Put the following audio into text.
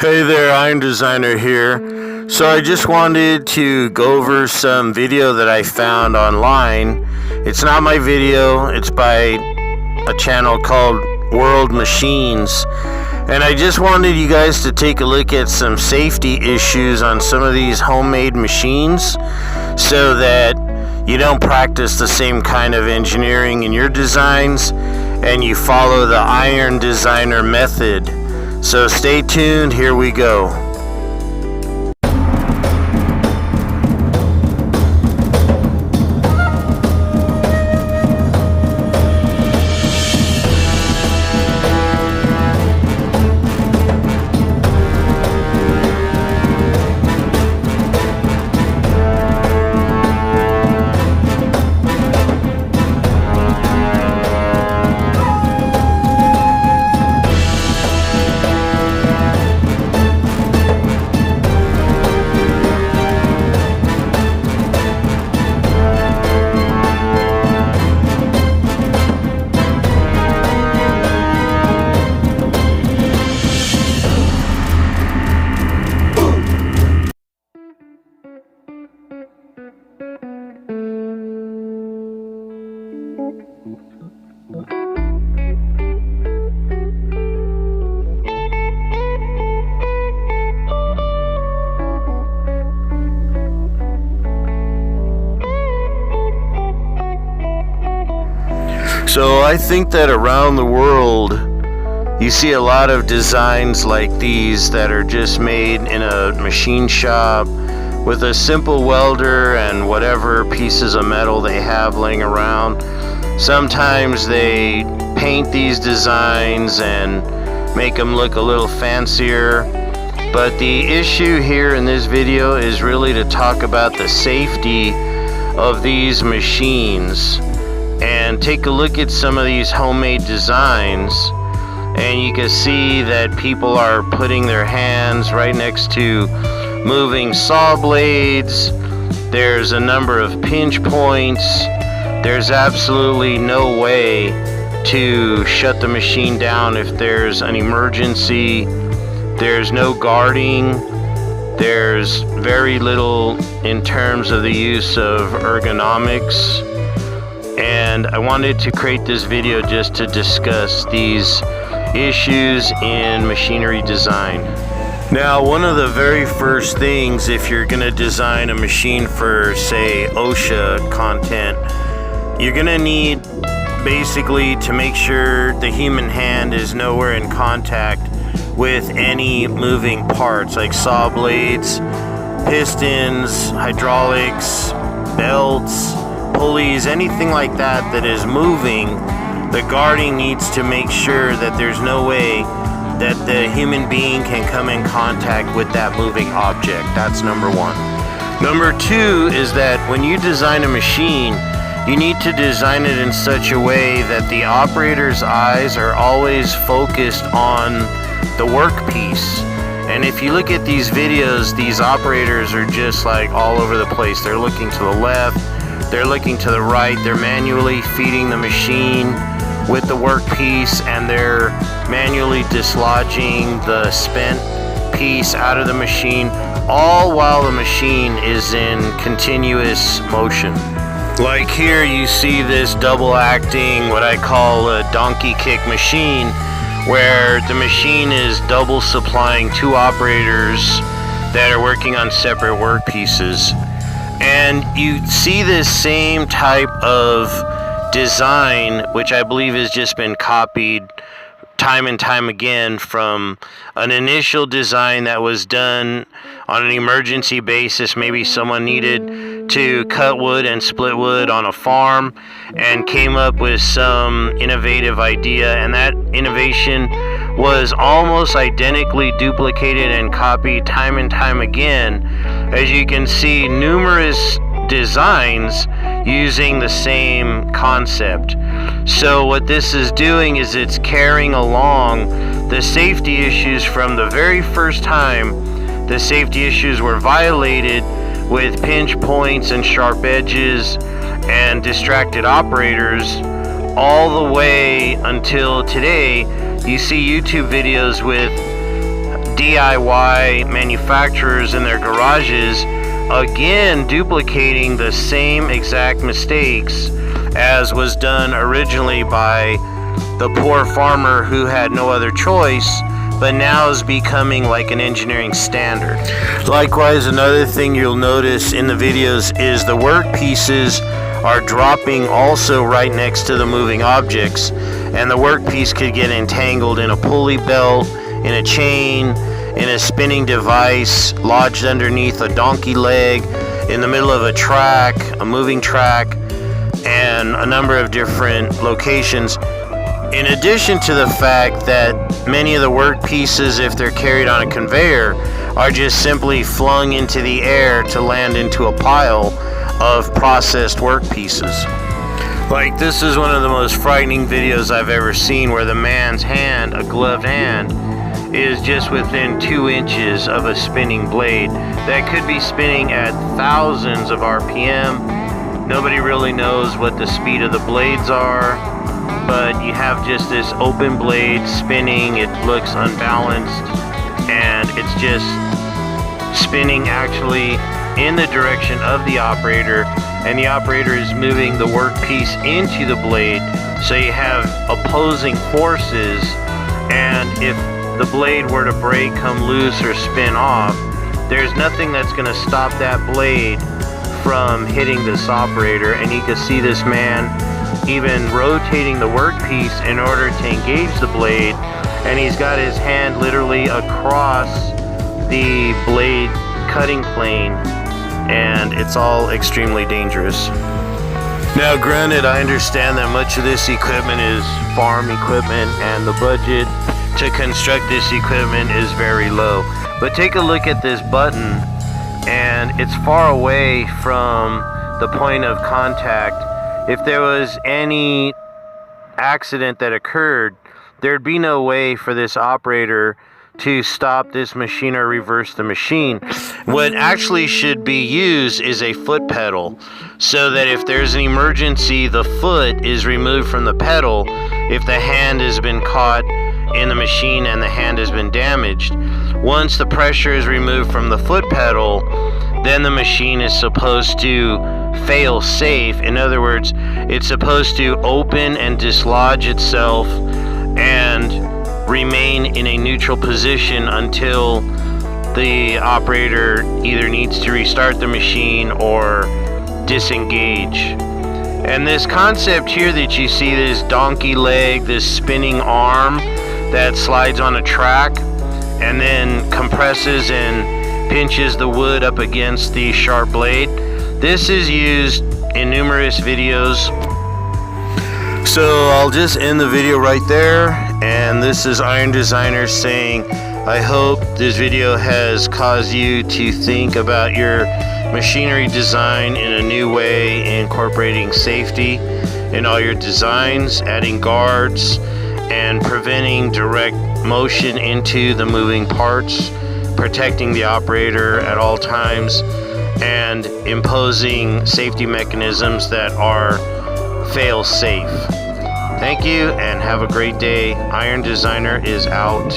Hey there, Iron Designer here. So I just wanted to go over some video that I found online. It's not my video, it's by a channel called World Machines. And I just wanted you guys to take a look at some safety issues on some of these homemade machines so that you don't practice the same kind of engineering in your designs and you follow the Iron Designer method. So stay tuned, here we go. So I think that around the world you see a lot of designs like these that are just made in a machine shop with a simple welder and whatever pieces of metal they have laying around. Sometimes they paint these designs and make them look a little fancier. But the issue here in this video is really to talk about the safety of these machines. And take a look at some of these homemade designs and you can see that people are putting their hands right next to moving saw blades. There's a number of pinch points. There's absolutely no way to shut the machine down if there's an emergency. There's no guarding. There's very little in terms of the use of ergonomics. And I wanted to create this video just to discuss these issues in machinery design. Now, one of the very first things, if you're going to design a machine for, say, OSHA content, you're going to need basically to make sure the human hand is nowhere in contact with any moving parts like saw blades, pistons, hydraulics, belts, pulleys, anything like that that is moving. The guarding needs to make sure that there's no way that the human being can come in contact with that moving object. That's number one. Number two is that when you design a machine, you need to design it in such a way that the operator's eyes are always focused on the workpiece. And if you look at these videos, these operators are just like all over the place. They're looking to the left, they're looking to the right, they're manually feeding the machine with the workpiece, and they're manually dislodging the spent piece out of the machine, all while the machine is in continuous motion. Like here you see this double acting, what I call a donkey kick machine, where the machine is double supplying two operators that are working on separate workpieces. And you see this same type of design, which I believe has just been copied time and time again from an initial design that was done on an emergency basis. Maybe someone needed to cut wood and split wood on a farm and came up with some innovative idea, and that innovation was almost identically duplicated and copied time and time again. As you can see, numerous designs using the same concept. So what this is doing is it's carrying along the safety issues from the very first time the safety issues were violated with pinch points and sharp edges and distracted operators, all the way until today. You see YouTube videos with DIY manufacturers in their garages, again duplicating the same exact mistakes as was done originally by the poor farmer who had no other choice, but now is becoming like an engineering standard. Likewise, another thing you'll notice in the videos is the work pieces are dropping also right next to the moving objects, and the workpiece could get entangled in a pulley belt, in a chain, in a spinning device lodged underneath a donkey leg, in the middle of a track, a moving track, and a number of different locations. In addition to the fact that many of the work pieces, if they're carried on a conveyor, are just simply flung into the air to land into a pile of processed work pieces. Like, this is one of the most frightening videos I've ever seen, where the man's hand, a gloved hand, is just within 2 inches of a spinning blade that could be spinning at thousands of RPM. Nobody really knows what the speed of the blades are, but you have just this open blade spinning. It looks unbalanced, and it's just spinning actually in the direction of the operator, and the operator is moving the workpiece into the blade, so you have opposing forces, and if the blade were to break, come loose, or spin off, there's nothing that's going to stop that blade from hitting this operator. And you can see this man even rotating the workpiece in order to engage the blade, and he's got his hand literally across the blade cutting plane, and it's all extremely dangerous. Now, granted, I understand that much of this equipment is farm equipment, and the budget to construct this equipment is very low. But take a look at this button, and it's far away from the point of contact. If there was any accident that occurred, there'd be no way for this operator to stop this machine or reverse the machine. What actually should be used is a foot pedal, so that if there's an emergency, the foot is removed from the pedal if the hand has been caught in the machine and the hand has been damaged. Once the pressure is removed from the foot pedal, then the machine is supposed to fail safe. In other words, it's supposed to open and dislodge itself and remain in a neutral position until the operator either needs to restart the machine or disengage. And this concept here that you see, this donkey leg, this spinning arm that slides on a track and then compresses and pinches the wood up against the sharp blade, this is used in numerous videos. So I'll just end the video right there, and this is Iron Designer saying, I hope this video has caused you to think about your machinery design in a new way, incorporating safety in all your designs, adding guards, and preventing direct motion into the moving parts, protecting the operator at all times, and imposing safety mechanisms that are fail-safe. Thank you, and have a great day. Iron Designer is out.